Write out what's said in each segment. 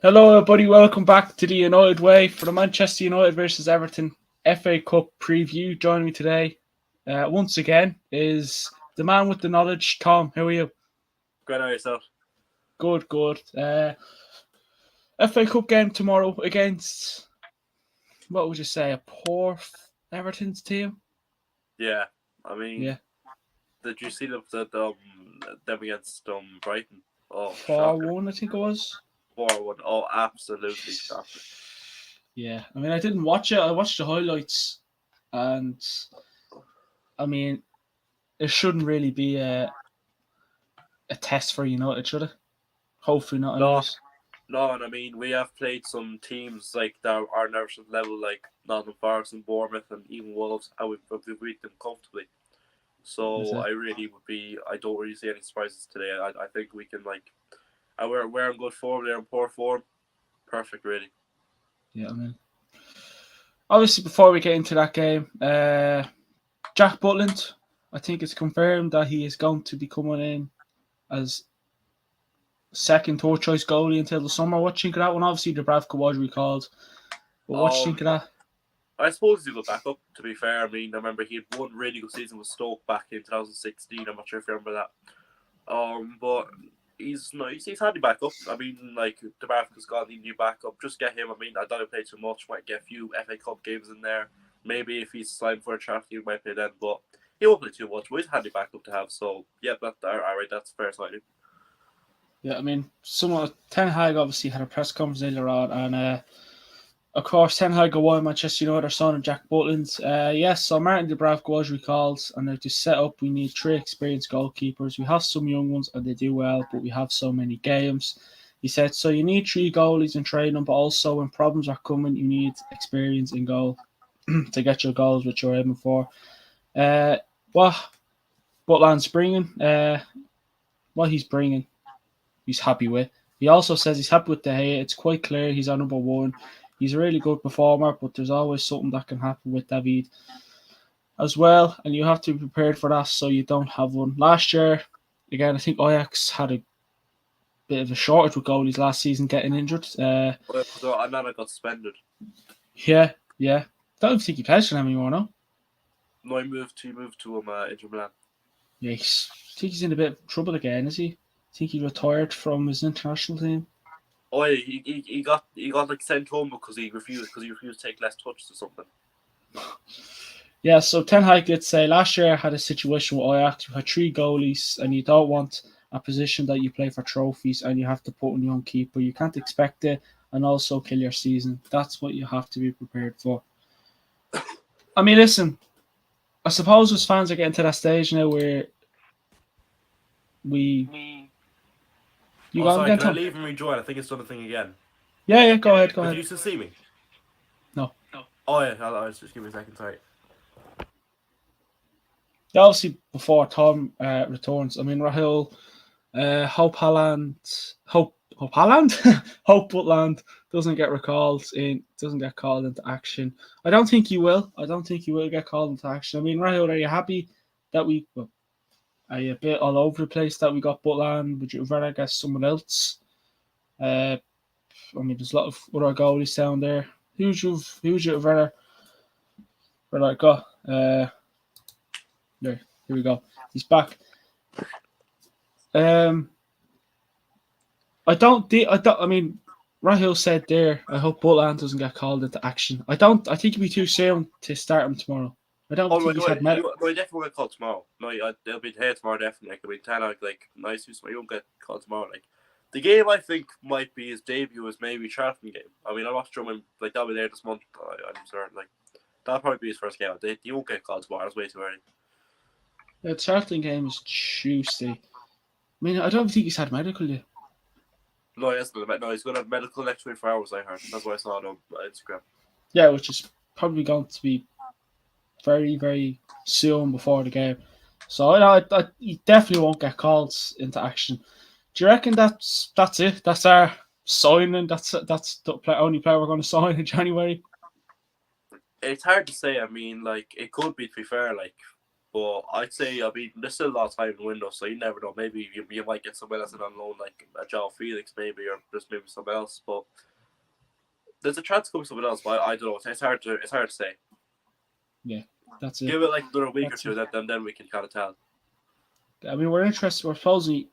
Hello, everybody. Welcome back to the United Way for the Manchester United versus Everton FA Cup preview. Joining me today, once again, is the man with the knowledge, Tom. How are you? Great on yourself. Good, good. FA Cup game tomorrow against, what would you say, a poor Everton's team? Yeah, I mean, Yeah, did you see them against Brighton? Oh, shocker! 4-1, I think it was. 4-1. Oh, absolutely shocker. Yeah, I mean, I didn't watch it. I watched the highlights, and I mean, it shouldn't really be a test for United, should it? Hopefully not, No, anyways. no, and I mean we have played some teams like that are national level, like Nottingham Forest and Bournemouth, and even Wolves, and we've beat them comfortably. That's So it. I don't really see any surprises today. I think we can we're in good form, they're in poor form. Perfect, really. Yeah, I mean, obviously, before we get into that game, Jack Butland, I think it's confirmed that he is going to be coming in as second, third choice goalie until the summer. What do you think of that one? Obviously, Dubravka was recalled, but what do you think Um, of that? I suppose he's a good backup, to be fair. I mean, I remember he had one really good season with Stoke back in 2016. I'm not sure if you remember that. But he's nice. He's handy backup. I mean, like, Dubravka's got a new backup. Just get him. I mean, I don't play too much. Might get a few FA Cup games in there. Maybe if he's signed for a charity, he might play then. But he won't play too much. But he's a handy backup to have. So, yeah, all right, that's fair signing. Yeah, I mean, someone Ten Hag obviously had a press conference earlier on, and of course, Ten Hag won Manchester United are signing Jack Butland. Yes, so Martin Dubravka was recalled, and to set up, we need three experienced goalkeepers. We have some young ones, and they do well, but we have so many games. He said, so you need three goalies in training, but also when problems are coming, you need experience in goal to get your goals, which you're aiming for. Uh, what Butland's bringing, what he's bringing, he's happy with. He also says he's happy with De Gea. It's quite clear he's our number one. He's a really good performer, but there's always something that can happen with David as well, and you have to be prepared for that so you don't have one. Last year, again, I think Ajax had a bit of a shortage with goalies last season getting injured. Well, because Anana got suspended. Yeah, yeah. Don't think he plays for them anymore, no? No, he moved to Inter Milan. Yeah, I think he's in a bit of trouble again, is he? I think he retired from his international team. Oh, yeah, he got like sent home because he refused to take less touches or something. Yeah, so Ten Hag did say last year I had a situation with Ajax. We had three goalies, and you don't want a position that you play for trophies and you have to put in your own keeper. You can't expect it and also kill your season. That's what you have to be prepared for. I mean, listen, I suppose as fans are getting to that stage now where we. You Oh, go on sorry, again, can I Tom? leave and rejoin? I think it's done a thing again. Yeah, yeah, go ahead, go But did ahead. you still see me? No. Oh, yeah, just give me a second, sorry. Yeah, obviously, before Tom returns, I mean, Rahul, Hope Haaland, Hope Butland doesn't get doesn't get called into action. I don't think he will. I don't think he will get called into action. I mean, Rahul, are you happy that are you a bit all over the place that we got Butland? Would you rather get someone else? Uh, I mean, there's a lot of other goalies down there. Who's you rather got? There, here we go. He's back. Um, I don't. I mean, Rahil said there. I hope Butland doesn't get called into action. I don't. I think it'd be too soon to start him tomorrow. I don't Oh, think no, he's had met. no, he definitely will get called tomorrow. No, they'll be here tomorrow, definitely. Like, I mean, 10 out, like, nice, he won't get called tomorrow. Like, the game I think might be his debut is maybe Charlton game. I mean, I'm not sure when, like, that'll be there this month. I'm certain, like, that'll probably be his first game. He won't get called tomorrow. It's way too early. The Charlton game is Tuesday. I mean, I don't think he's had medical yet. No, he's going to have medical next 24 hours, I heard. That's what I saw on Instagram. Yeah, which is probably going to be very, very soon before the game. So he definitely won't get called into action. Do you reckon that's it? That's our signing. That's the only player we're going to sign in January. It's hard to say. I mean, like, it could be, to be fair, like, But I'd say, I mean, there's still a lot of time in the window, so you never know. Maybe you might get somewhere else on loan, like a João Felix, maybe, or just maybe someone else. But there's a chance to come someone else, but I don't know. It's hard to say. Yeah, that's it. Give it like another week or two, then we can kind of tell. I mean, we're supposedly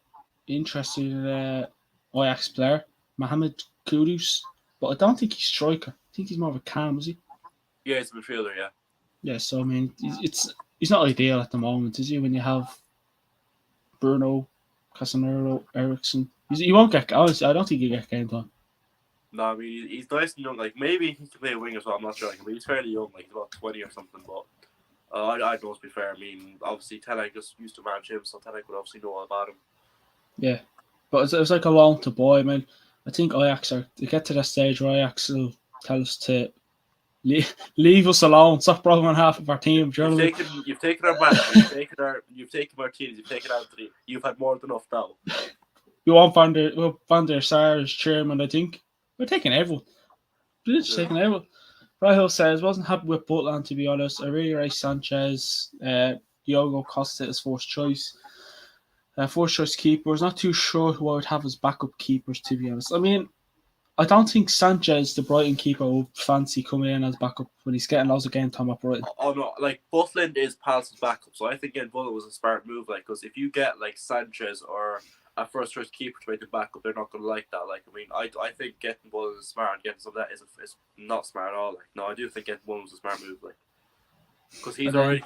interested in Ajax player, Mohamed Kudus, but I don't think he's striker. I think he's more of a cam, is he? Yeah, he's a midfielder, yeah. Yeah, so I mean, he's not ideal at the moment, is he? When you have Bruno, Casemiro, Ericsson, he won't get. Honestly, I don't think he'll get game time. No, I mean, he's nice and young. Like, maybe he can play a wing as well. I'm not sure. Like, I mean, he's fairly young, like, he's about 20 or something. But I don't, to be fair. I mean, obviously, Ten Hag just used to manage him, so Ten Hag would obviously know all about him. Yeah, but it was like a loan to buy. I mean, I think Ajax they get to that stage where Ajax will tell us to leave us alone. Stop broken half of our team. You've taken our back. You've taken Martinez. You've taken Anthony. You've had more than enough now. You want Van der Sar as chairman? I think we're taking everyone. We're just taking everyone. Rahul says wasn't happy with Butland, to be honest. I really like Sanchez. Diogo Costa as first choice. First choice keeper. I was not too sure who I would have as backup keepers, to be honest. I mean, I don't think Sanchez, the Brighton keeper, would fancy coming in as backup when he's getting lots of game time at Brighton. Oh no, like Butland is Palace's backup, so I think getting Butland was a smart move. Like, because if you get like Sanchez or a first choice keeper to make the backup, they're not going to like that. Like, I mean, I think getting Butland is smart. Getting some of that is not smart at all. Like, no, I do think getting Butland was a smart move. Like, because he knows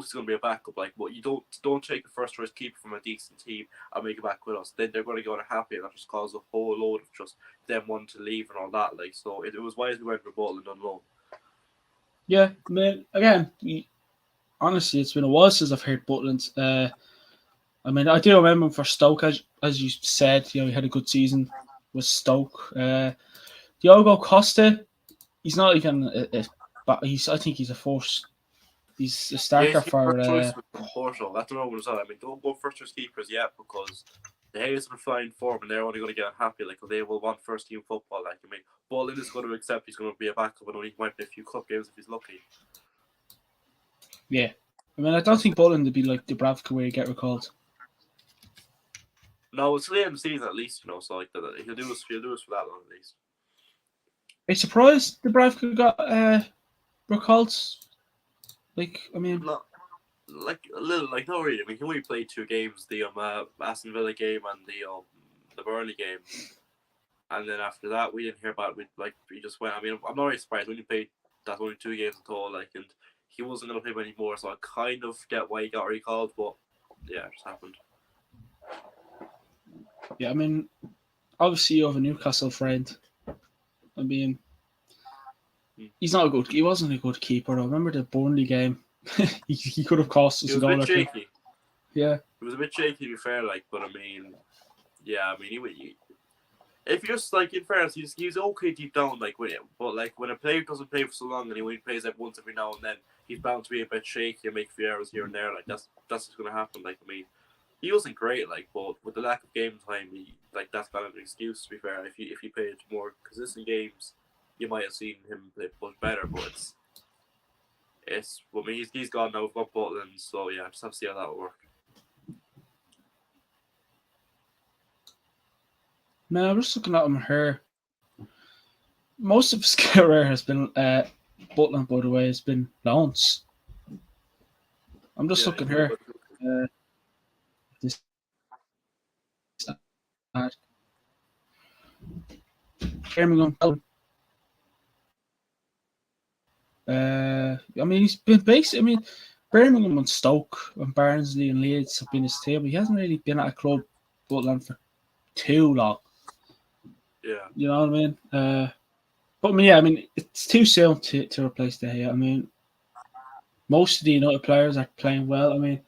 he's going to be a backup. Like, but you don't take a first choice keeper from a decent team and make it back with us. Then they're going to go unhappy, and that just cause a whole load of just them wanting to leave and all that. Like, so it was wise we went for Butland on loan. Yeah, I mean, again, honestly, it's been a while since I've heard Butland. I mean, I do remember him for Stoke, as you said. You know, he had a good season with Stoke. Diogo Costa, he's not even but I think he's a force. He's a starter for. First choice with Porto. That's what I was saying. I mean, don't go first choice keepers yet because the Hayes are flying form and they're only going to get happy. Like, they will want first team football. Like, I mean, Butland is going to accept he's going to be a backup and only might play a few cup games if he's lucky. Yeah, I mean, I don't think Butland would be like Dubravka where you get recalled. No, it's late in the season at least, you know. So like he'll do us for that long at least. Are you surprised Dubravka got recalled? Like, I mean, not really. I mean, he only played 2 games: the Aston Villa game and the Burnley game. And then after that, we didn't hear about it. He just went. I mean, I'm not really surprised. We only played that only 2 games at all. Like, and he wasn't going to play anymore. So I kind of get why he got recalled, but yeah, it just happened. Yeah, I mean, obviously you have a Newcastle friend. I mean, he wasn't a good keeper. I remember the Burnley game. he could have cost us a goal. He was a bit shaky. Yeah. It was a bit shaky, to be fair. Like, but I mean, yeah, I mean, if you're just like in fairness, he's okay deep down. Like, when a player doesn't play for so long and he plays like once every now and then, he's bound to be a bit shaky and make a few errors here and there. Like, that's what's going to happen. Like, I mean, he wasn't great. Like, but with the lack of game time, that's kind of an excuse. To be fair, if he played more consistent games, you might have seen him play much better. But I mean, he's gone now. We've got Butland, so yeah, just have to see how that will work. Man, I'm just looking at him here. Most of his career has been Butland, by the way, has been loans. I'm just looking here. This Birmingham. I mean, he's been basically. I mean, Birmingham and Stoke and Barnsley and Leeds have been his team. He hasn't really been at a club, Butland, for too long. Yeah. You know what I mean? But I mean, yeah, I mean, it's too soon to replace De Gea. I mean, most of the United players are playing well. I mean,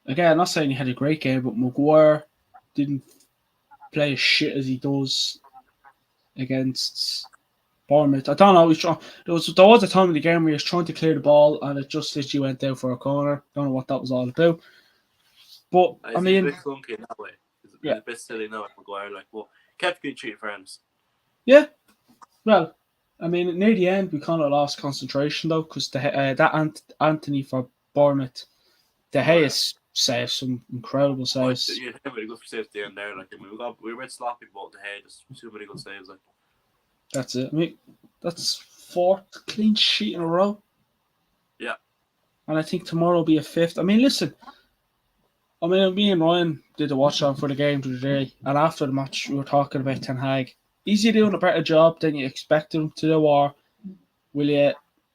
again, I'm not saying he had a great game, but Maguire didn't play as shit as he does against Bournemouth. I don't know. There was a time in the game where he was trying to clear the ball and it just literally went down for a corner. Don't know what that was all about. But I mean, he's a bit clunky in that way. He's a bit silly now, Maguire. Like, well, kept good treat friends. Yeah. Well, I mean, near the end we kind of lost concentration though because that Anthony for Bournemouth De Gea saves some incredible saves. Yeah, really good for saves at the end there. Like, I mean, we were a bit sloppy, but De Gea just too many good saves. Like, That's it. I mean, that's 4th clean sheet in a row. Yeah. And I think tomorrow will be a 5th. I mean, listen. I mean, me and Ryan did the watch on for the game today, and after the match, we were talking about Ten Hag. Is he doing a better job than you expected him to do, or will you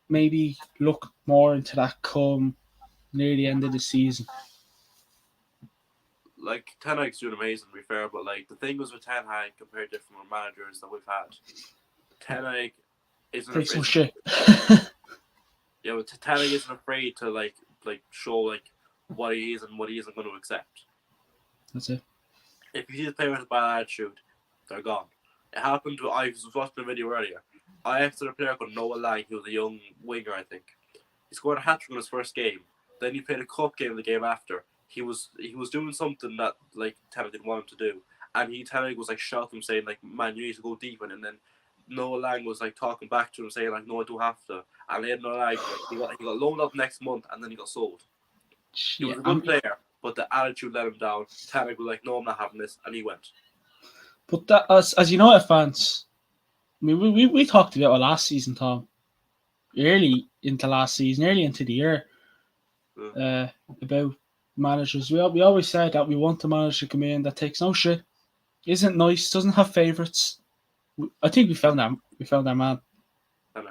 maybe look more into that come near the end of the season? like Ten Hag's doing amazing, to be fair, but like the thing was with Ten Hag compared to different managers that we've had, Ten Hag isn't Take some afraid. shit. Yeah, but Ten Hag isn't afraid to like show like what he is and what he isn't going to accept. That's it. If you see the player with a bad attitude, they're gone. It happened to, I was watching the video earlier. I asked a player called Noah Lang, he was a young winger, I think. He scored a hat-trick in his first game. Then he played a cup game the game after. He was doing something that like Ten Hag didn't want him to do. And Ten Hag was like shouting him, saying like, man, you need to go deep. And then Noah Lang was like talking back to him, saying like, no, I don't have to. And then Noah Lang, like, he got loaned up next month and then he got sold. He was a good player, but the attitude let him down. Ten Hag was like, no, I'm not having this. And he went. But that, as United fans, I mean, we talked about it last season, Tom. Early into last season, early into the year, about managers. We always said that we want a manager to come in that takes no shit, isn't nice, doesn't have favourites. I think we found that man.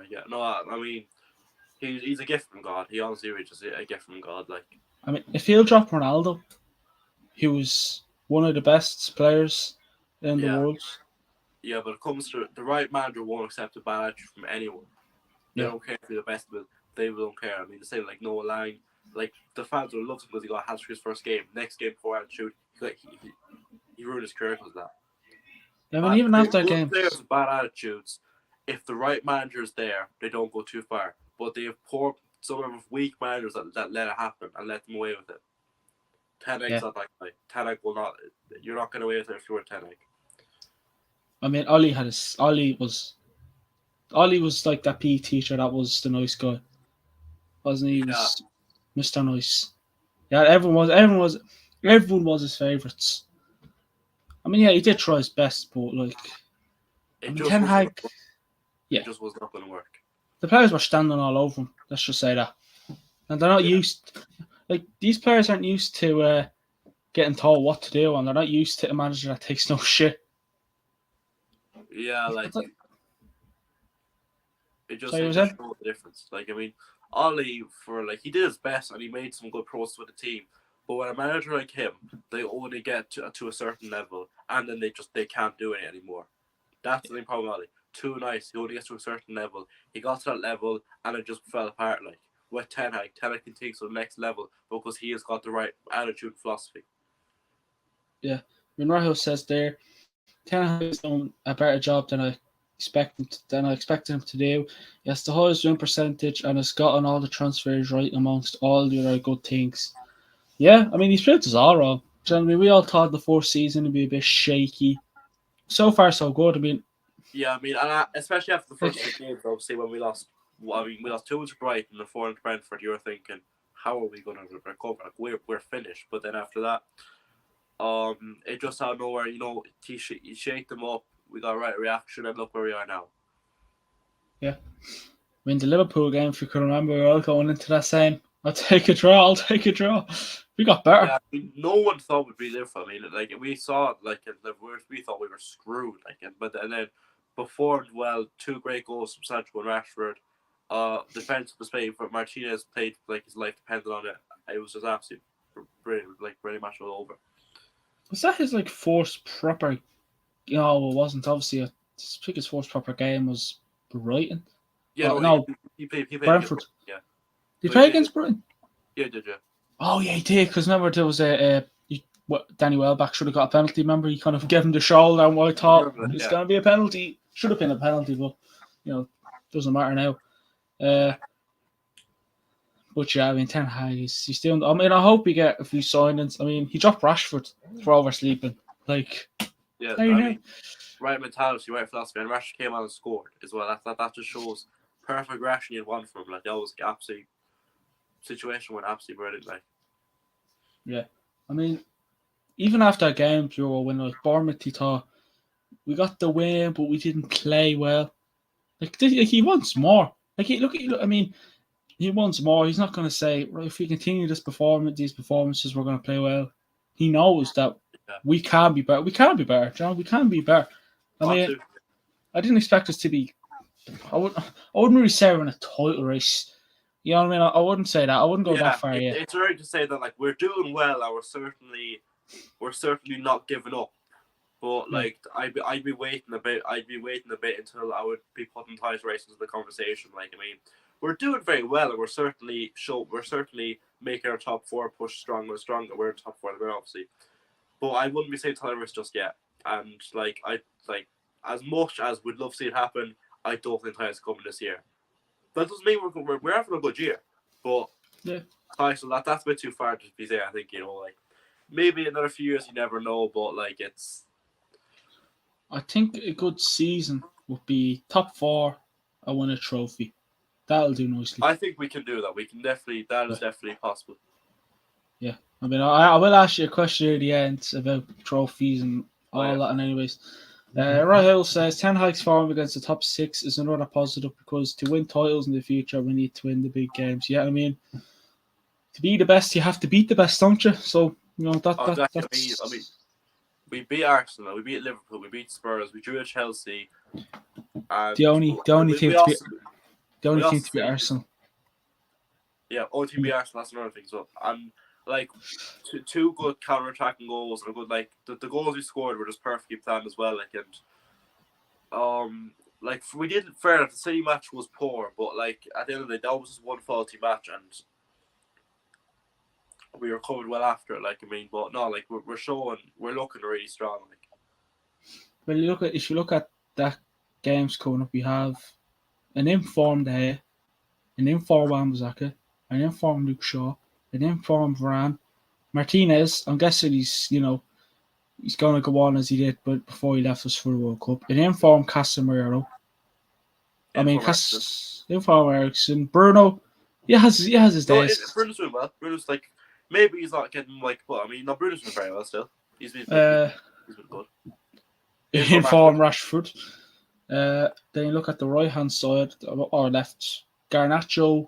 Yeah, no, I mean, he's a gift from God. He honestly is just a gift from God. Like, I mean, if he'll drop Ronaldo, he was one of the best players in the world. Yeah, but it comes to the right manager won't accept a bad attitude from anyone. They don't care if you're the best, but they don't care. I mean, they say like Noah Lang, like the fans will love him because he got a hat-trick his first game. Next game before attitude, he ruined his career because of that. Yeah, I mean, even after good games, players with bad attitudes, if the right manager is there, they don't go too far. But they have some of weak managers that let it happen and let them away with it. Ten Hag's not that guy. Ten Hag will not. You're not getting away with it if you're Ten Hag. I mean, Ollie was like that PE teacher that was the nice guy, wasn't he? He was Mr. Nice. Yeah, everyone was his favourites. I mean, yeah, he did try his best, but like, Ten Hag, it just was not going to work. The players were standing all over him. Let's just say that, and they're not used. Like, these players aren't used to getting told what to do, and they're not used to a manager that takes no shit. Yeah, like it just shows the difference. Like, I mean, Ollie, he did his best and he made some good progress with the team. But when a manager like him, they only get to a certain level and then they can't do it anymore. That's the main problem, Ollie. Too nice. He only gets to a certain level. He got to that level and it just fell apart. Like with Ten Hag can take to the next level because he has got the right attitude and philosophy. Yeah, I mean, Rahul says there, Ten Hag has done a better job than I expected him to do. He has the highest win percentage and has gotten all the transfers right amongst all the other good things. Yeah, I mean, he's proved us all wrong. I mean, we all thought the fourth season would be a bit shaky. So far, so good. I mean, and especially after the first 6 games, obviously when we lost. Well, I mean, we lost 2 to Brighton and 4 to Brentford. You were thinking, how are we going to recover? Like, we're finished. But then after that, it just out of nowhere, you shake them up. We got a right reaction, and look where we are now. Yeah, I mean, the Liverpool game, if you can remember, we were all going into that saying, I'll take a draw. We got better. Yeah, I mean, no one thought we'd be Liverpool. I mean, like, we saw it, like, we thought we were screwed. Like, and then performed well. 2 great goals from Sancho and Rashford. Defense was playing for Martinez, played like his life depended on it. It was just absolutely brilliant, like, pretty much all over. Was that his like first proper? No, it wasn't. Obviously, I think his first proper game was Brighton. Yeah, no, he played Brentford. Yeah, Did he play against Brighton? Yeah, did you? Oh yeah, he did. Because remember there was Danny Welbeck should have got a penalty. Remember he kind of gave him the shoulder, and I thought it's going to be a penalty. Should have been a penalty, but doesn't matter now. But yeah, I mean, Ten Hag, he's doing. I mean, I hope we get a few signings. I mean, he dropped Rashford for oversleeping. Like, yeah, I mean, right mentality, right philosophy, and Rashford came on and scored as well. That just shows perfect reaction you'd want from him. Like, that was absolute situation went absolutely brilliant. Like, Yeah. I mean, even after games, when like Bournemouth, he thought we got the win, but we didn't play well. Like he wants more. Like I mean, he wants more. He's not going to say, right, if we continue these performances, we're going to play well. He knows that Yeah. we can be better. We can be better, John. We can be better. I mean, I didn't expect us to be. I wouldn't really say we're in a title race. You know what I mean? I wouldn't say that. I wouldn't go that far yet. It's right to say that like we're doing well, and we're certainly not giving up. But like I'd be waiting a bit. I'd be waiting a bit until I would be putting title race into the conversation. Like I mean, we're doing very well, and we're certainly making our top four push stronger and stronger. We're in top four, obviously, but I wouldn't be saying title race just yet. And like as much as we'd love to see it happen, I don't think titles coming this year. That doesn't mean we're having a good year, but title that's a bit too far to be there. I think like maybe in another few years you never know, but like it's. I think a good season would be top 4 and win a trophy. That'll do nicely. I think we can do that. We can definitely. That is definitely possible. Yeah, I mean, I will ask you a question at the end about trophies and all that. And anyways, Rahul says 10 Hag's form against the top 6 is another positive because to win titles in the future, we need to win the big games. Yeah, I mean, to be the best, you have to beat the best, don't you? So that's. I mean, we beat Arsenal, we beat Liverpool, we beat Spurs, we drew at Chelsea. The only team to beat Arsenal. Yeah, only team to beat Arsenal. That's another thing. So and like two good counter-attacking goals and good like the goals we scored were just perfectly planned as well. Like like we did fair enough. The City match was poor, but like at the end of the day, that was just one faulty match and. We recovered well after it, like I mean, but no, like we're looking really strong. Like, well, if you look at that games coming up, we have an informed Hay, an informed Wan-Bissaka, an informed Luke Shaw, an informed Varane, Martinez. I'm guessing he's going to go on as he did, but before he left us for the World Cup, an informed Casemiro. Informed Eriksen, Bruno. He has his days. Bruno's doing well. Bruno's like. Maybe he's not getting like, but I mean, no, Bruno's been very well still. He's been good. Informed Rashford. Then you look at the right hand side or left, Garnacho.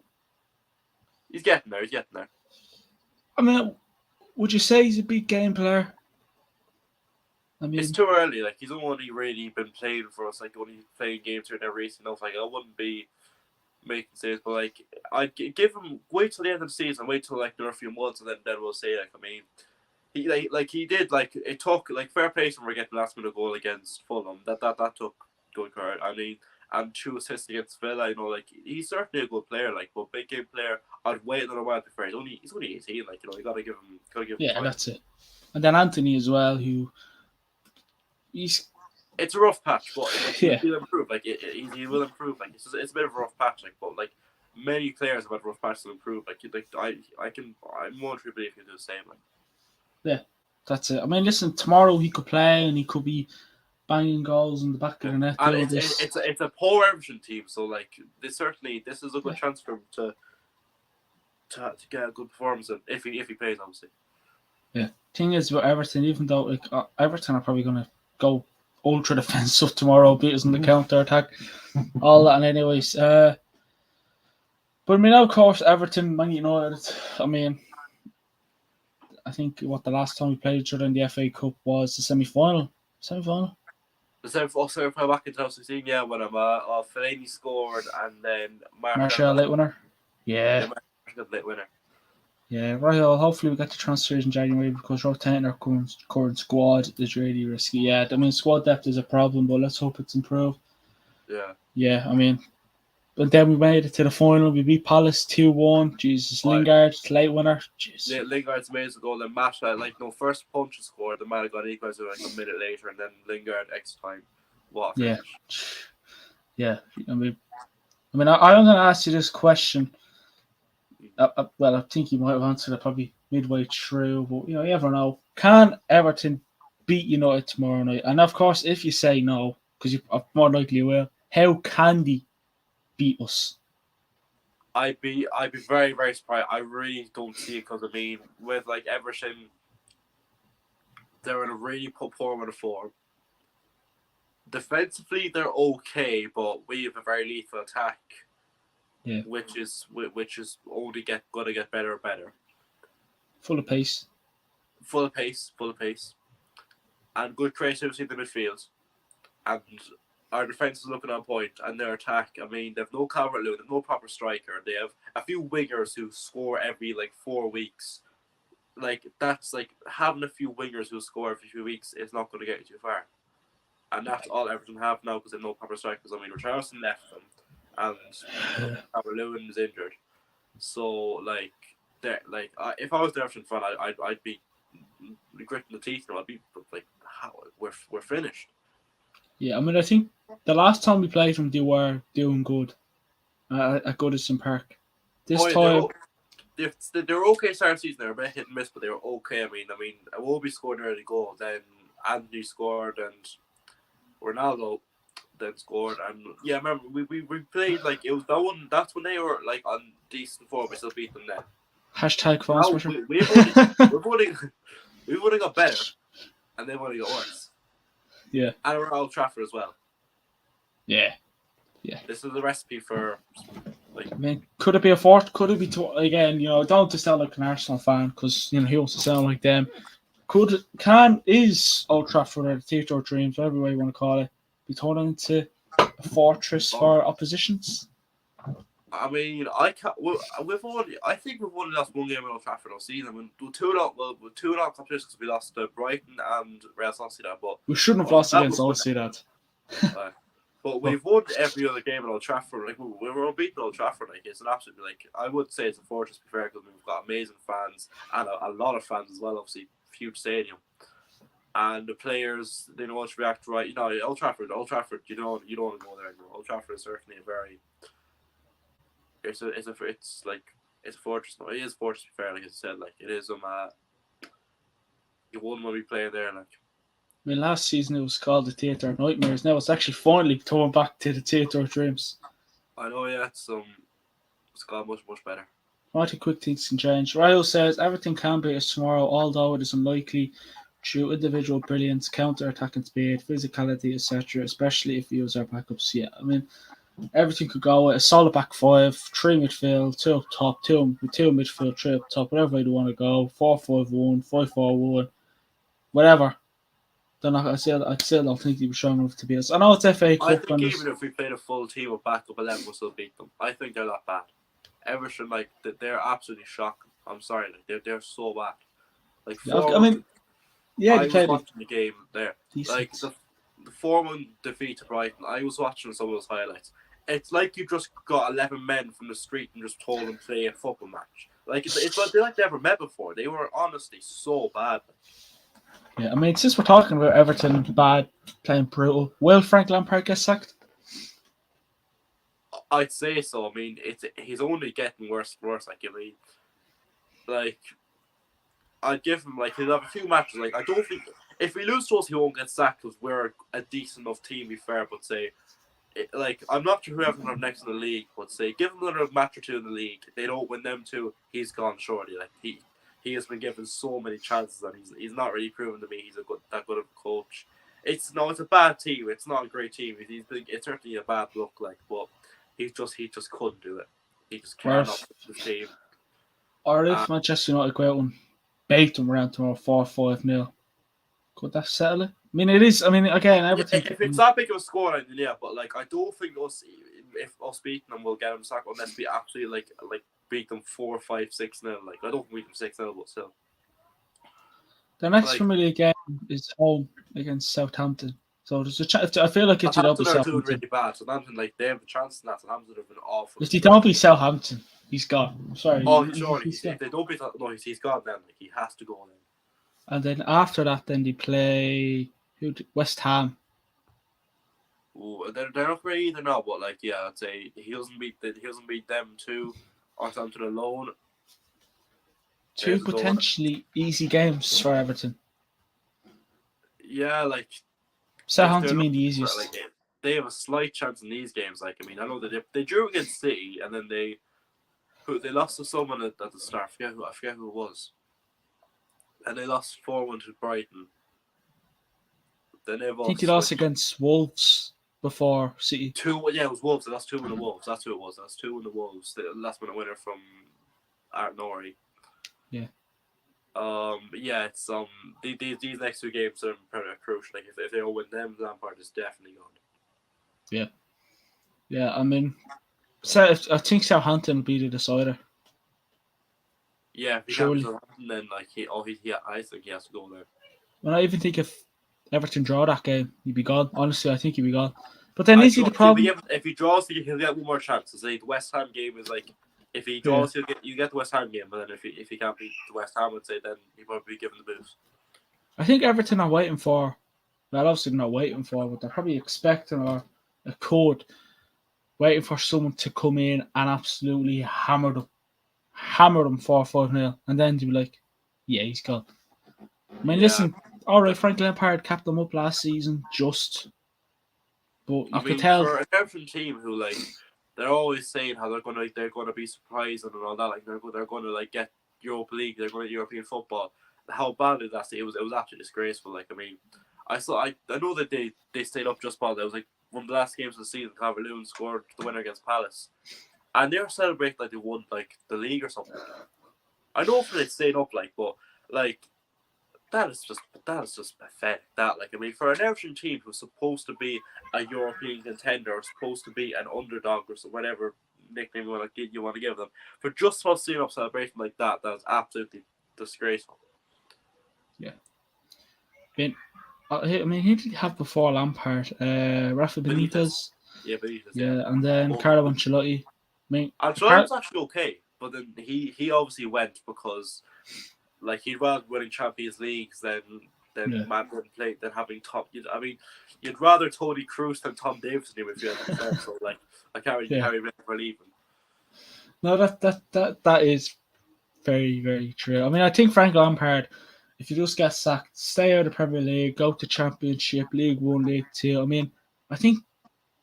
He's getting there. I mean, would you say he's a big game player? I mean, it's too early. Like he's only really been playing for us. Like only playing games here and every recent enough. Like I wouldn't be. Making saves, but like I'd give him wait till the end of the season, wait till like another few months, and then we'll say like I mean, he did like it took like fair play when we're getting last minute goal against Fulham. That took good courage. I mean, and 2 assists against Villa. Like he's certainly a good player. Like, but big game player. I'd wait another while before he's only 18. Like you gotta give him. Yeah, time. That's it. And then Anthony as well, who he's. It's a rough patch, but he'll improve. Like he will improve. Like it's a bit of a rough patch. Like, but like many players have had rough patches to improve. I'm more to believe he'll do the same. Like, yeah, that's it. I mean, listen, tomorrow he could play and he could be banging goals in the back of the net. And it's a poor Everton team, so like this is a good chance for him to get a good performance if he plays, obviously. Yeah, thing is with Everton, even though like Everton are probably gonna go ultra defensive tomorrow, beat us in the counter attack, all that. And anyways, but I mean, of course, Everton, Man United. I mean, I think the last time we played each other in the FA Cup was the semi-final. The semi-final back in 2016, yeah, when Fellaini scored and then Martial late winner. Yeah, Martial late winner. Yeah, right. Well, hopefully we get the transfers in January because rotating our current squad is really risky. Yeah, I mean squad depth is a problem, but let's hope it's improved. Yeah. Yeah, I mean, but then we made it to the final. We beat Palace 2-1. Jesus, Lingard late winner. Jesus. Yeah, Lingard's amazing goal. Then Matt, first punch scored. The man got equalised like a minute later, and then Lingard extra time. What a finish. Yeah. I mean, I'm going to ask you this question. Well, I think you might have answered it probably midway through, but you never know. Can Everton beat United tomorrow night? And of course, if you say no, because you more likely will, how can they beat us? I'd be very, very surprised. I really don't see it because, I mean, with like Everton, they're in a really poor run of form. Defensively, they're okay, but we have a very lethal attack, Yeah, which is only gonna get better and better. full of pace. Full of pace, and good creativity in the midfield. And our defence is looking on point, and their attack. I mean, they've no Calvert-Lewin, they've no proper striker. They have a few wingers who score every like 4 weeks. Like that's like having a few wingers who score every few weeks is not going to get you too far. And that's all Everton have now because they have no proper strikers. I mean, Richarlison left them, and Calvert-Lewin is injured. So like, if I was the Everton fan, I'd be gritting the teeth. I'd be like, how we're finished. Yeah, I mean, I think the last time we played them, they were doing good at Goodison Park. This time, They were okay start of the season. They were a bit hit and miss, but they were okay. I mean, Iwobi scored an early goal, then Anthony scored, and Ronaldo then scored. And yeah, I remember we played like it was that one. That's when they were like on decent form. We still beat them then. hashtag fan Now pressure. we've only got better, and they've only got worse. Yeah, And we're at Old Trafford as well. yeah. This is the recipe for I mean, could it be a fourth? Could it be again? You know, don't just sound like an Arsenal fan because you know he wants to sound like them. Is Old Trafford or the Theatre of Dreams, whatever way you want to call it, be turned into a fortress for oppositions? I mean, I can't. I think we've only lost one game at Old Trafford all season. We're 2-0. Well, we're 2-0 competitions because we lost to Brighton and Real Sociedad. But We shouldn't have lost against Sociedad. But we've won every other game at Old Trafford. Like we were unbeaten at Old Trafford. Like it's an absolute I would say it's a fortress. To be fair, because we've got amazing fans and a lot of fans as well. Obviously, huge stadium. And the players, they know how to react right. You know, Old Trafford. You don't want to go there anymore. Old Trafford is certainly a very. It's a fortress. No, it is a fortress. To be fair, like I said, like it is. You wouldn't want to be playing there, like. I mean, last season it was called the Theatre of Nightmares. Now it's actually finally turned back to the Theatre of Dreams. I know, yeah, it's got much better. Mighty quick things can change. Ryle says everything can be as tomorrow, although it is unlikely through individual brilliance, counter-attacking speed, physicality, etc., especially if we use our backups. Yeah, I mean, everything could go with a solid back five, three midfield, two up top, two midfield, three up top, whatever way you want to go, 4-5-1, 5-4-1, whatever. I still don't think they were strong enough to beat us. I know it's FA Cup. I think even if we played a full team of backup 11, we'll still beat them. I think they're that bad. Everton, they're absolutely shocking. I'm sorry, they're so bad. I mean, yeah, I was watching the game there. Decent. Like the 4-1 defeat to Brighton, I was watching some of those highlights. It's like you just got 11 men from the street and just told them to play a football match. Like it's like they never met before. They were honestly so bad. Yeah, I mean, since we're talking about Everton bad, playing brutal, will Frank Lampard get sacked? I'd say so. I mean, he's only getting worse and worse. I'd give him he'll have a few matches. I don't think if we lose to us, he won't get sacked because we're a decent enough team. Be fair, but I'm not sure who Everton have next in the league. But say give him another match or two in the league. If they don't win them two, he's gone shortly. He has been given so many chances and he's not really proven to me he's that good of a coach. It's a bad team. It's not a great team. It's certainly a bad look. But he just couldn't do it. He just cannot push the team. Or if Manchester United go out and bait them around tomorrow 4-5-0, could that settle it? I mean, it is. I mean, again, everything. If it's that big of a scoreline, then yeah. But I don't think if us beating them will get them sacked unless we absolutely beat them 4-5-6-0. I don't think we can 6-0, but still. The next Premier League game is home against Southampton. So there's a chance. I feel like it's Southampton are doing really bad. Southampton, they have a chance in that. Southampton have been awful. If they don't beat Southampton, he's gone. I'm sorry. Oh, surely. If they don't beat he's gone then. He has to go then. And then after that, then they play West Ham. Ooh, they're not great either now, but I'd say he doesn't beat them too. Or Southampton alone. Two potentially easy games for Everton. Yeah, Southampton mean the easiest. They have a slight chance in these games. I know that they drew against City and then they they lost to someone at the start. I forget who it was. And they lost 4-1 to Brighton. Then they've I think he also lost against Wolves before City. it was Wolves. They lost 2-1 to Wolves. That's who it was. That's 2-1 to Wolves. The last minute winner from Art Norrie. Yeah. It's these next two games are pretty crucial. Like if they don't win them, Lampard is definitely gone. Yeah. I mean, so I think Southampton will be the decider. Yeah, if he Surely. can't Southampton, then like I think he has to go there. And I even think if Everton draw that game, he'd be gone. Honestly, I think he'd be gone. But then If he draws, he'll get one more chance. Say the West Ham game is like, if he draws, you get the West Ham game, but then if he can't beat the West Ham, I'd say then he might be given the boost. I think Everton are waiting for. Well, obviously not waiting for, but they're probably expecting a code, waiting for someone to come in and absolutely hammer them 4-5-0, and then to be like, yeah, he's gone. I mean, listen, all right, Frank Lampard capped them up last season, but you could tell for an Everton team who like they're always saying how they're gonna be surprising and all that, like they're gonna like get Europa League, they're going to European football. How bad is that? It was absolutely disgraceful. Like I mean, I know that they stayed up just about. It was like one of the last games of the season. Calvert-Lewin scored the winner against Palace, and they were celebrating like they won like the league or something. I know if they stayed up, like, but like that is just pathetic. That like I mean, for an Everton team who's supposed to be a European contender, or supposed to be an underdog, or whatever nickname you want to give them, for just about staying up celebrating like that is absolutely disgraceful. Yeah. I mean, who did he have before Lampard? Rafa Benitez. Yeah, Benitez. Yeah, and then Carlo Ancelotti. I mean, Ancelotti's actually okay, but then he obviously went because like he'd rather winning Champions Leagues than having top. I mean, you'd rather Toni Kroos than Tom Davis in him if you had to so like I can't really believe him. No, that is very, very true. I mean, I think Frank Lampard, if you just get sacked, stay out of the Premier League, go to Championship, League 1, League 2. I mean, I think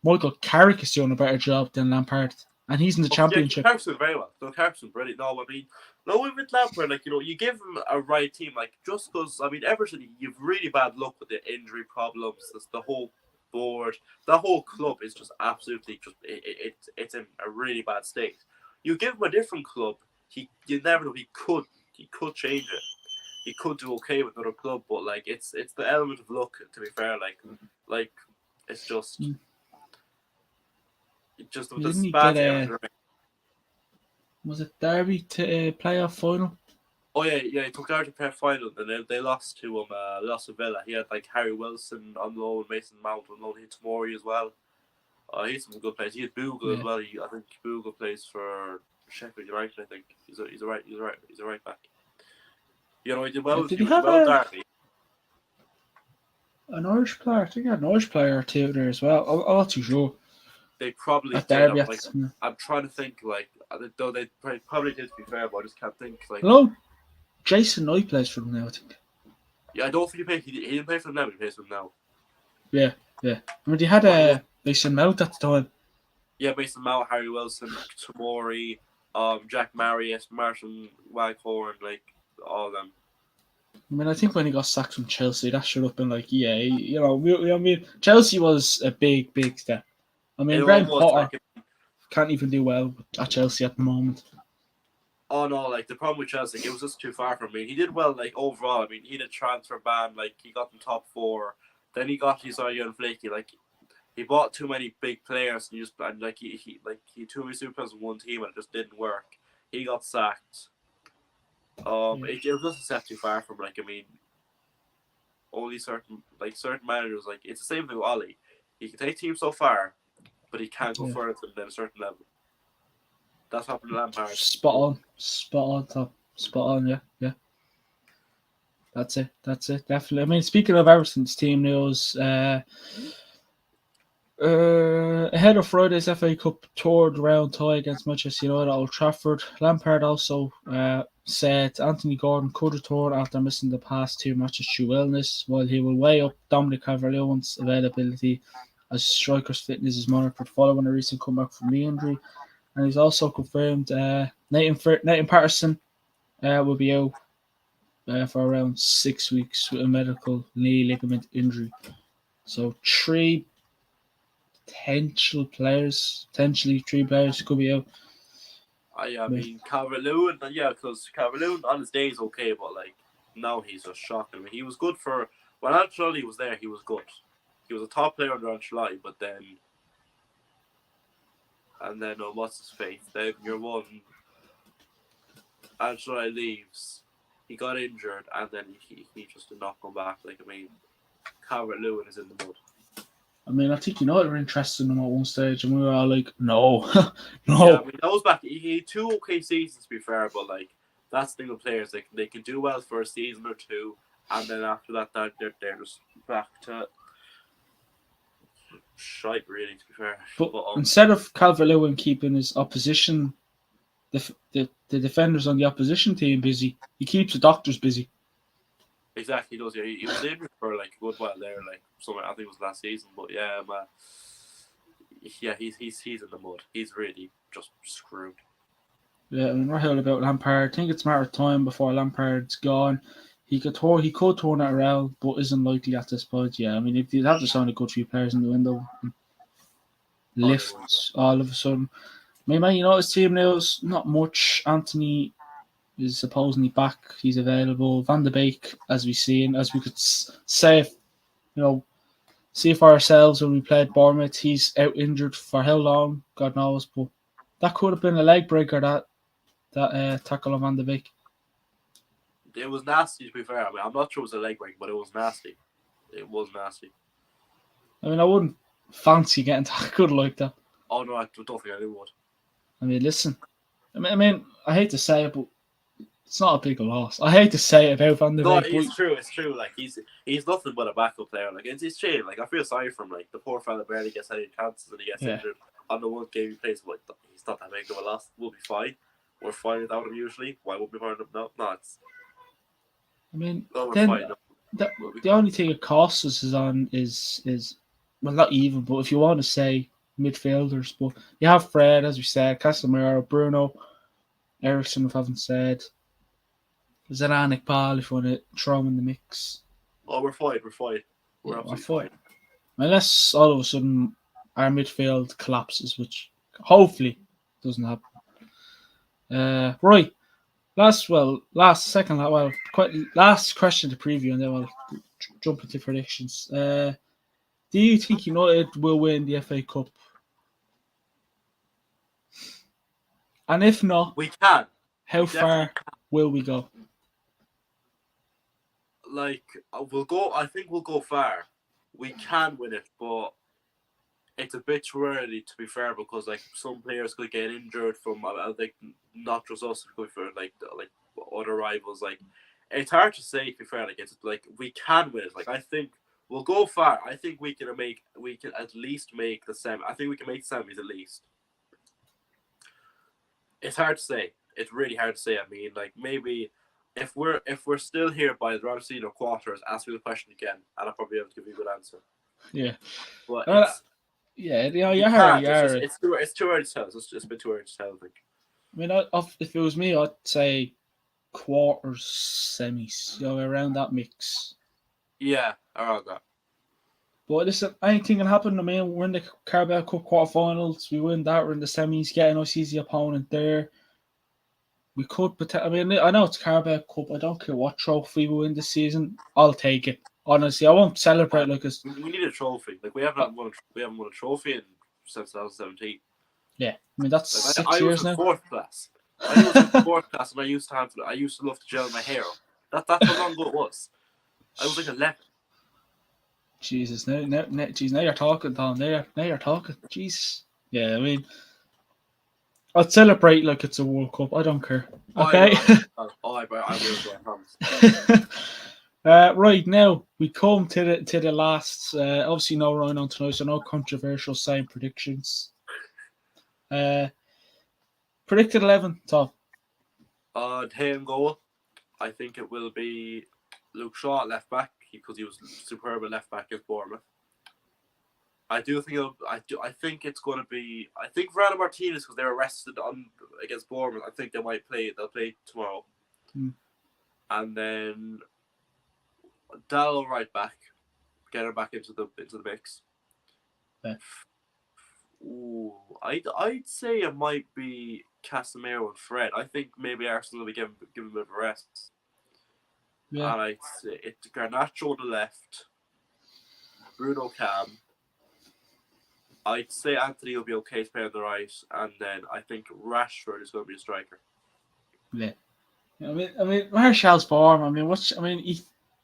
Michael Carrick is doing a better job than Lampard, and he's in the Championship. Carrick's doing very well. Carrick's doing brilliant. No, I mean, with Lampard, like, you give him a right team, like, just because, I mean, Everton, you've really bad luck with the injury problems, the whole board, the whole club is just absolutely, it's in a really bad state. You give him a different club, you never know, he could change it. He could do okay with another club, but like it's the element of luck. To be fair, like it's just Didn't he get was it Derby to playoff final? Oh yeah, he took Derby to playoff final, and they lost to lost to Villa. He had like Harry Wilson on loan, Mason Mount on loan, he had Tomori as well. He had some good players. He had Bogle as well. I think Bogle plays for Sheffield United. I think he's a right back. You know, he did well. Did he have Derby. An Irish player? I think he had an Irish player or two there as well. I'm not too sure. They probably at did. Derby. I'm trying to think. Like, though they probably did. To be fair, but I just can't think. Like, no, Jason Knight plays for them now, I think. Yeah, I don't think he didn't play for them now. He plays for them now. Yeah. I mean, they had Mason Mount at the time. Yeah, Mason Mount, Harry Wilson, Tomori, Jack Marius, Martin Waghorn, like all of them. I mean, I think when he got sacked from Chelsea, that should have been like, I mean, Chelsea was a big step. I mean, Graham Potter can't even do well at Chelsea at the moment. Oh no, like the problem with Chelsea, it was just too far from me. He did well, like overall. I mean, he had a transfer ban, like he got in top 4. Then he got his young Flaky, like he bought too many big players and he had too many superstars in one team and it just didn't work. He got sacked. It was just a step too far from like I mean, only certain managers like it's the same thing with Ollie. He can take teams so far, but he can't go further than a certain level. That's happened to Lampard. Spot on. Yeah. That's it. Definitely. I mean, speaking of Everton's team news, ahead of Friday's FA Cup third round tie against Manchester United at Old Trafford, Lampard also said Anthony Gordon could return after missing the past 2 matches due illness, while he will weigh up Dominic Calvert-Lewin's availability as striker's fitness is monitored following a recent comeback from knee injury. and he's also confirmed Nathan Patterson will be out for around 6 weeks with a medical knee ligament injury. So potentially three players could be out. I mean, Calvert-Lewin, because Calvert-Lewin on his day is okay, but like now he's just shocking. I mean, he was good for when Ancelotti was there. He was good. He was a top player under Ancelotti, but then what's his face? Then your one Ancelotti leaves. He got injured, and then he just did not come back. Like, I mean, Calvert-Lewin is in the mud. I mean, I think United were interested in him at one stage, and we were all like, no, no. Yeah, I mean, that was back. He had 2 okay seasons, to be fair, but like that's the thing with players. Like, they can do well for a season or two, and then after that, they're just back to shite, really, to be fair. But instead of Calvert-Lewin keeping his opposition, the defenders on the opposition team busy, he keeps the doctors busy. Exactly, he does. Yeah, he was injured for like a good while there, like somewhere. I think it was last season, but yeah, he's in the mud. He's really just screwed. Yeah, I mean, we're heard about Lampard. I think it's a matter of time before Lampard's gone. He could turn it around, but isn't likely at this point. Yeah, I mean, if you have to sign a good few players in the window, lifts all of a sudden. I mean, Man United's team now is not much. Anthony is supposedly back. He's available. Van de Beek, as we could say, see for ourselves when we played Bournemouth, he's out injured for how long? God knows. But that could have been a leg breaker. That tackle on Van de Beek. It was nasty, to be fair. I mean, I'm not sure it was a leg break, but it was nasty. It was nasty. I mean, I wouldn't fancy getting tackled like that. Oh no, I don't think I would. I mean, listen. I mean, I hate to say it, but it's not a big loss. I hate to say it about Van de Beek. No, it's true. It's true. Like he's nothing but a backup player. Like it's shame. Like I feel sorry for him. Like the poor fella barely gets any chances and he gets injured on the one game he plays. Like he's not that big of a loss. We'll be fine. We're fine without him usually. Why won't we find him? No, it's. I mean, no, we're then fine. the only thing it costs us is well, not even, but if you want to say midfielders, but you have Fred, as we said, Casemiro, Bruno, Ericsson, if I haven't said. Zidane, Paul, if you want to throw him in the mix. Oh, we're fine. We're absolutely fine. Unless all of a sudden our midfield collapses, which hopefully doesn't happen. Right. Last question to preview, and then we'll jump into predictions. Do you think United will win the FA Cup? And if not, we can. How far will we go? Like we'll go. I think we'll go far. We can win it, but it's a bit too early, to be fair, because like some players could get injured from like not just us, but for like other rivals. Like it's hard to say, to be fair. Like it's like we can win it. Like I think we'll go far. I think we can at least make the semi. I think we can make semis at least. It's hard to say. It's really hard to say. I mean, like maybe if we're still here by the round of quarters, ask me the question again, and I'll probably be able to give you a good answer. Yeah, but it's too early to tell. It's a bit too early to tell, I think. I mean, if it was me, I'd say quarters, semis, around that mix. Yeah, around that. But listen, anything can happen. I mean, we're in the Carabao Cup quarterfinals. We win that. We're in the semis, getting us easy opponent there. We could, I mean, I know it's Carabao Cup. I don't care what trophy we win this season. I'll take it. Honestly, I won't celebrate like us. We need a trophy. Like we haven't won a trophy since 2017. Yeah, I mean that's 6 years now. I was in fourth class, and I used to love to gel my hair. That's how long ago it was. I was like 11. Jesus, now you're talking, Tom. Now you're talking. Jesus. Yeah, I mean, I'd celebrate like it's a World Cup. I don't care. Okay. I will. Right now we come to the last. Obviously, no Ryan on tonight, so no controversial same predictions. Predicted 11, Tom. Him goal. I think it will be Luke Shaw at left back because he was superb at left back at Bournemouth. I do think I think it's going to be. I think Verano Martinez, because they're arrested against Bournemouth. I think they might play. They'll play tomorrow, and then Dallo right back, get her back into the mix. Yeah. Ooh, I'd say it might be Casemiro and Fred. I think maybe Arsenal will be giving a bit of a rest. Yeah. And I'd say it's Garnacho on the left, Bruno Cam. I'd say Anthony will be okay to play on the right, and then I think Rashford is going to be a striker. Yeah. I mean, Martial's form. He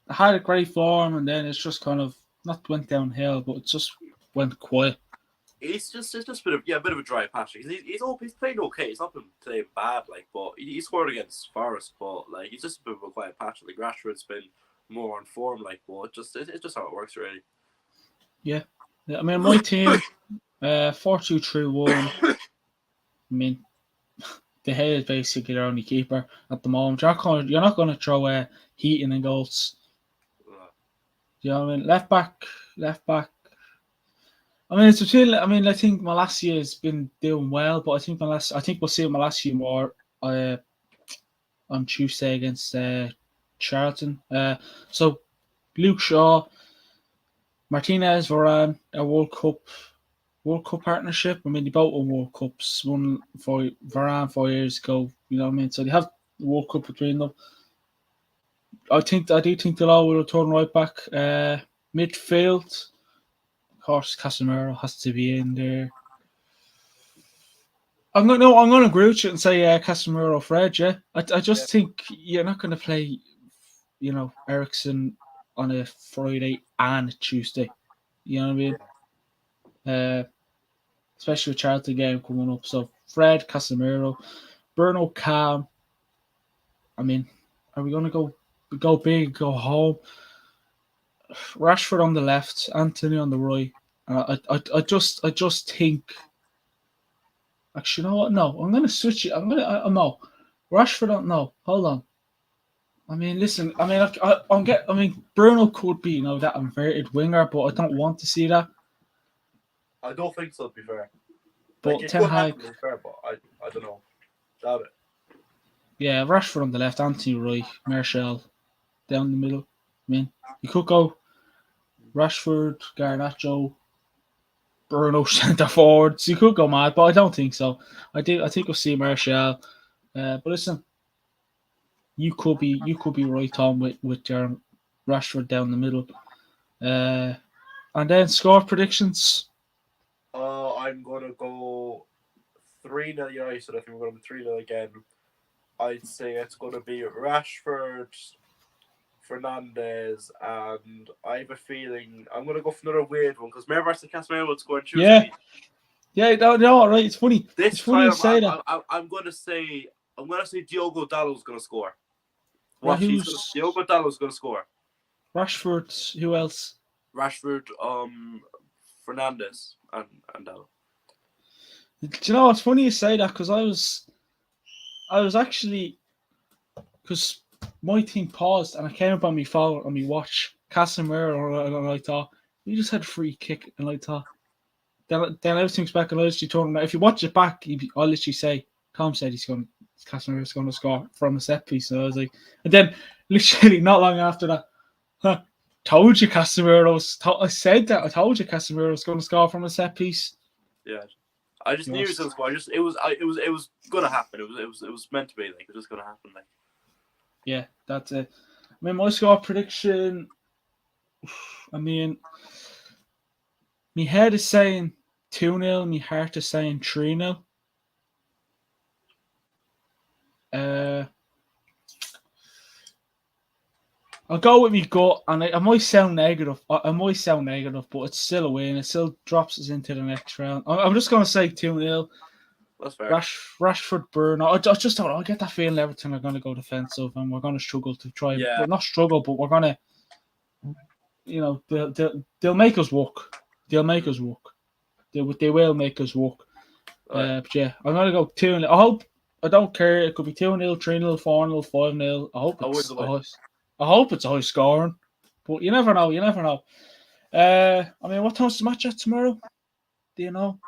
had a great form, and then it's just kind of not went downhill, but it just went quiet. It's just a bit of a dry patch. He's playing okay. He's not been playing bad, but he scored against Forest, but he's just a bit of a quiet patch. Rashford's been more on form, but it's just how it works, really. Yeah. I mean, my team, 4-2-3-1. I mean, De Gea is basically their only keeper at the moment. You're not going to throw Heaton and goals. You know what I mean? Left back. I mean, it's between. I mean, I think Malacia has been doing well, but I think we'll see Malacia more on Tuesday against Charlton. So Luke Shaw, Martinez, Varane, a World Cup partnership. I mean, they both won World Cups. One for Varane 4 years ago. You know what I mean? So they have the World Cup between them. I do think they'll all will return right back. Midfield, of course, Casemiro has to be in there. I'm going to agree with you and say Casemiro, Fred. Yeah, I just think you're not going to play, Eriksen on a Friday and Tuesday. You know what I mean? Especially with Charlton game coming up. So Fred, Casemiro, Bruno Cam. I mean, are we going to go big, go home? Rashford on the left, Anthony on the right. I just think. Actually, you know what? No, I'm going to switch it. No. Rashford on. No, hold on. I mean, listen. I mean, Bruno could be, that inverted winger, but I don't want to see that. I don't think so, to be fair. But it Ten could Hag, happen, to be fair, but I don't know. Doubt it. Yeah, Rashford on the left, Anthony right, Martial down the middle. I mean, you could go Rashford, Garnacho, Bruno centre forwards. You could go mad, but I don't think so. I think we'll see Martial. But listen, you could be right, Tom, with your Rashford down the middle. And then score predictions. I'm gonna go 3-0 United. I think we're gonna be 3-0 again. I'd say it's gonna be Rashford, Fernandez, and I have a feeling I'm gonna go for another weird one because remember I said Casemiro would score on Tuesday. Yeah, no, right. It's funny. This it's funny time you say that. I'm gonna say Diogo Dallo's gonna score. Right, Diogo Dallo's gonna score. Rashford. Who else? Rashford, Fernandez, and Dallo. Do you know? It's funny you say that because I was actually, because my thing paused and I came up on my phone and me watch Casemiro and I thought we just had a free kick and I thought then everything's back and I literally told him that if you watch it back, I'll literally say Tom said Casemiro's going to score from a set piece. So I was like, and then literally not long after that, told you Casemiro. I said that. I told you Casemiro was going to score from a set piece. Yeah, I just knew he was going to score. It was going to happen. It was meant to be. It was just going to happen. Yeah, that's it. I mean, my score prediction. I mean, my head is saying 2-0. My heart is saying 3-0. I'll go with me gut, and I might sound negative. But it's still a win. It still drops us into the next round. I'm just going to say 2-0. That's fair. Rashford, Bruno. I just don't know. I get that feeling Everton are going to go defensive, and we're going to struggle to try. Yeah. Well, not struggle, but we're going to. They'll make us work. They'll make us work. They will make us work. Right. But yeah, I'm going to go 2-0. I don't care. It could be 2-0, 3-0, 4-0, 5-0. I hope it's a high scoring, but you never know. I mean, what time's the match at tomorrow? Do you know?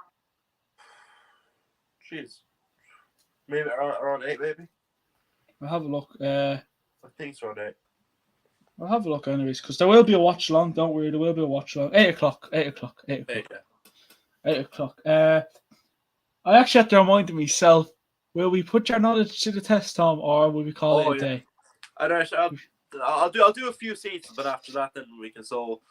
Jeez. Maybe around 8, maybe? I'll have a look. I think it's around 8. I'll have a look anyways, because there will be a watch along. Don't worry, there will be a watch along. 8 o'clock. 8 o'clock. 8 o'clock. 8, yeah. 8 o'clock. I actually have to remind myself. Will we put your knowledge to the test, Tom, or will we call it a day? I'll do a few seats, but after that, then we can. So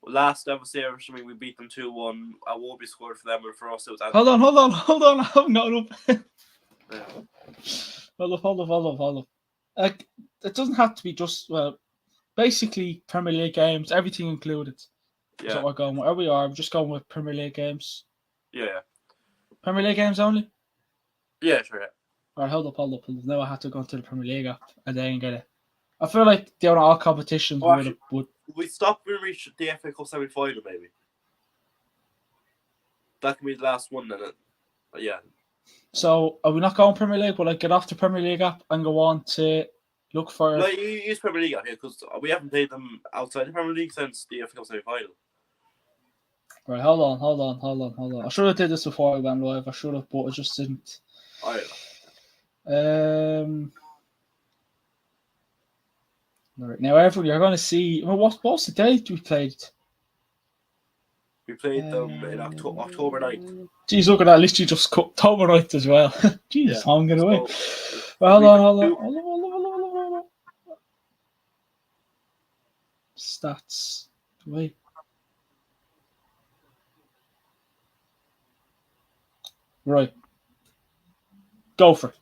last episode, Everton, we beat them 2-1. I won't be scored for them, but for us, it was. Hold on. I haven't got it up. Yeah. Hold up. It doesn't have to be just basically Premier League games, everything included. That's what we're going with. Where we are, we're just going with Premier League games. Yeah. Premier League games only? Yeah, sure, yeah. Alright, hold up. Now I have to go into the Premier League app and then get it. I feel like doing all competitions would. We stop when we reach the FA Cup semi-final, maybe. That can be the last one, then. Yeah. So, are we not going Premier League? Will I get off the Premier League app and go on to look for... No, you use Premier League app here, because we haven't played them outside the Premier League since the FA Cup semi-final. Right, hold on. I should have did this before I went live. I should have, but I just didn't. Alright. Right, now, everyone, you're going to see... Well, what's the date we played? We played them in October 9th. Jeez, look at that. Literally just cut October 9th as well. Jeez, Yeah. I'm going away. So, Well, hold on. Stats. Wait. Right. Go for it.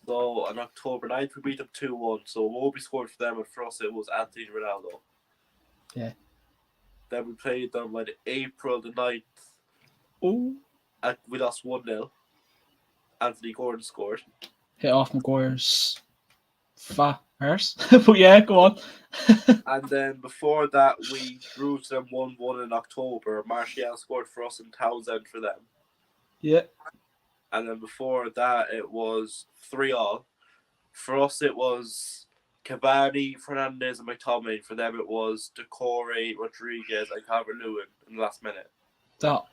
So on October 9th, we beat them 2-1. So Moby scored for them, and for us, it was Anthony Ronaldo. Yeah. Then we played them on April the 9th. Oh. And we lost 1-0. Anthony Gordon scored. Hit off Maguire's fat arse. But yeah, go on. And then before that, we drew to them 1-1 in October. Martial scored for us and Townsend for them. Yeah. And then before that, it was 3-3. For us, it was Cavani, Fernandez, and McTominay. For them, it was Decore, Rodriguez, and Calvert-Lewin in the last minute. That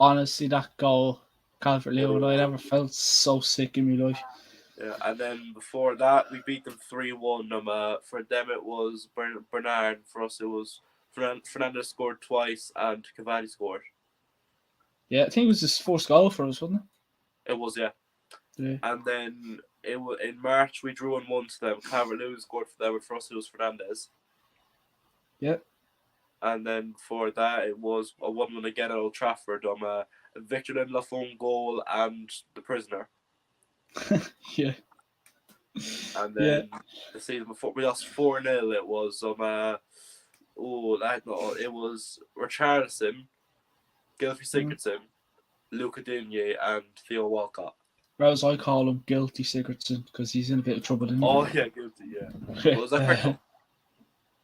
goal, Calvert-Lewin, I never felt so sick in my life. Yeah, and then before that, we beat them 3-1. For them, it was Bernard. For us, it was Fernandez scored twice and Cavani scored. Yeah, I think it was his first goal for us, wasn't it? It was, yeah. Yeah. And then in March, we drew 1-1 to them. Calvert-Lewin scored for them, and for us, it was Fernandez. Yeah. And then before that, it was a 1-1 again at Old Trafford. Victor Lindelof goal and the prisoner. Yeah. And then the season before, we lost 4-0. It was it was Richarlison, Gylfi Sigurdsson, Luca Digne, and Theo Walcott. As I call him, Guilty Sigurdsson, because he's in a bit of trouble, isn't he? Oh yeah, guilty, yeah. Was that correct?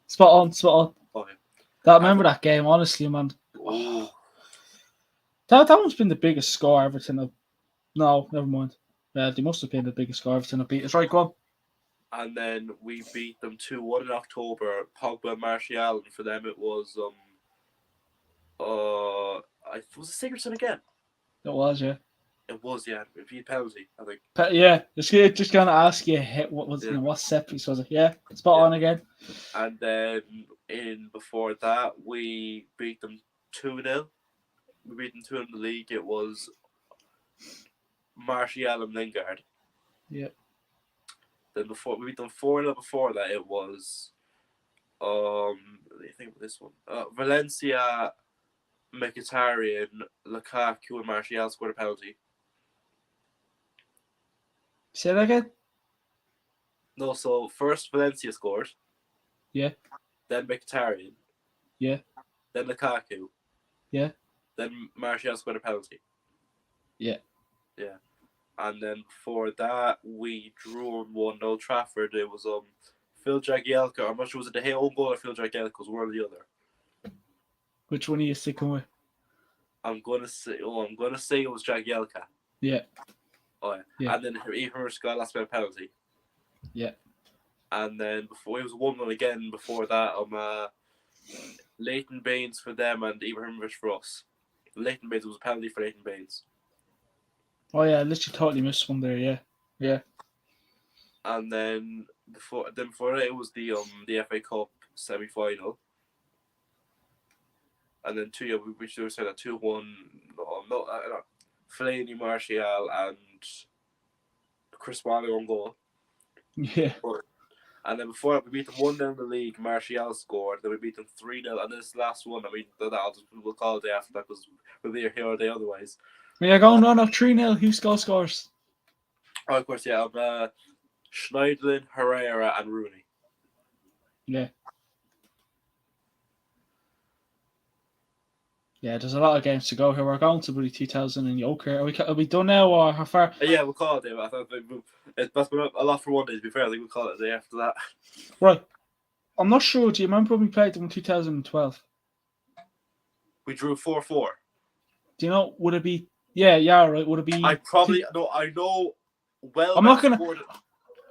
Spot on. Okay. Remember that game, honestly, man. Oh. That one's been the biggest score Everton. No, never mind. They must have been the biggest score Everton have beat. It's right, go on. And then we beat them 2-1 in October. Pogba and Martial, and for them it was was it Sigurdsson again? It was, yeah. It was, yeah. It beat penalty, I think. Yeah, just gonna ask you what set piece was it? Yeah, spot on again. And then before that, we beat them 2-0. We beat them 2-0 in the league. It was Martial and Lingard. Yeah. Then we beat them 4-0 before that. It was let me think of this one. Valencia, Mkhitaryan, Lukaku, and Martial scored a penalty. Say that again? No, so first Valencia scored. Yeah. Then Mkhitaryan. Yeah. Then Lukaku. Yeah. Then Martial scored a penalty. Yeah. Yeah. And then before that, we drew 1-1 Old Trafford. It was Phil Jagielka. I'm not sure was it the own goal or Phil Jagielka's one or the other. Which one are you sticking with? I'm gonna say it was Jagielka. Yeah. Oh yeah. And then Ibrahim got last minute penalty. Yeah. And then before it was 1-1 again. Before that, Leighton Baines for them and Ibrahimovic for us. Leighton Baines was a penalty for Leighton Baines. Oh yeah, I literally totally missed one there. Yeah. And then before that it was the FA Cup semi-final. And then we should said a 2-1. No, Fellaini, Martial, and Chris Smalling on goal. Yeah. And then before that, we beat them 1-0 in the league. Martial scored. Then we beat them 3-0. And this last one, I mean, we'll call it day after that because we'll be here all day otherwise. Yeah, going on 3-0. Who scores? Oh, of course, yeah. Schneidlin, Herrera, and Rooney. Yeah. Yeah, there's a lot of games to go here. We're going to 2000 in Yoker. Are we done now, or how far? Yeah, we'll call it a day. I thought that's been a lot for one day, to be fair. I think we'll call it a day after that. Right. I'm not sure. Do you remember when we played them in 2012? We drew 4-4. Do you know, would it be... Yeah, right. Would it be... I know Welbeck I'm not going to... scored.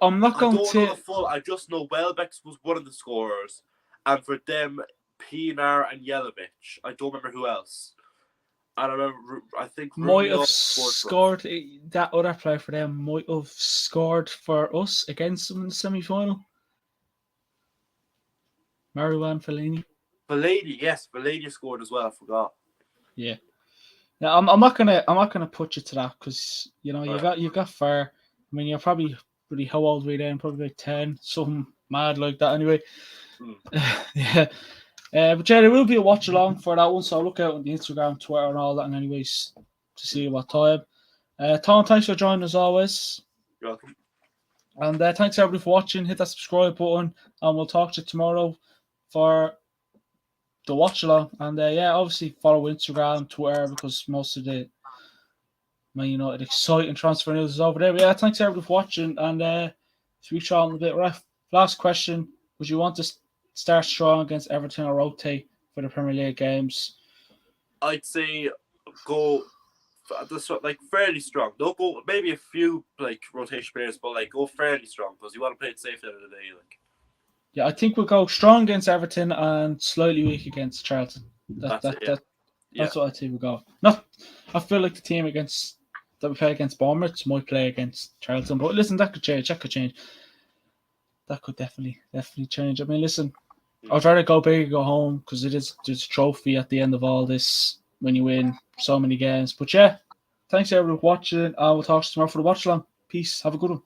I'm not going I don't to... know the full. I just know Welbeck was one of the scorers. And for them, Pinar and Jelavic. I don't remember who else. And I think might have scored that other player for them. Might have scored for us against them in the semi-final. Marouane Fellaini. Yes, Fellaini scored as well. I forgot. Yeah. Now I'm not gonna put you to that because you've got fair. I mean, you're probably how old were you then? Probably like 10, something mad like that. Anyway. Yeah. But yeah, there will be a watch along for that one, so look out on the Instagram, Twitter, and all that. And anyways, to see what time. Tom, thanks for joining as always. You're welcome. And thanks everybody for watching. Hit that subscribe button, and we'll talk to you tomorrow for the watch along. And obviously follow Instagram, Twitter, because most of the Man United exciting transfer news is over there. But yeah, thanks everybody for watching, and speak on a bit. Right, last question: would you want to start strong against Everton or rotate for the Premier League games? I'd say go fairly strong. Don't go maybe a few rotation players, but go fairly strong because you want to play it safe at the end of the day. Yeah, I think we'll go strong against Everton and slightly weak against Charlton. That's what I think we'll go. I feel like the team that we play against Bournemouth might play against Charlton, but listen, that could change. That could definitely change. I mean, listen, I'd rather go big or go home because there's a trophy at the end of all this when you win so many games. But yeah, thanks everyone for watching. I will talk to you tomorrow for the watch along. Peace. Have a good one.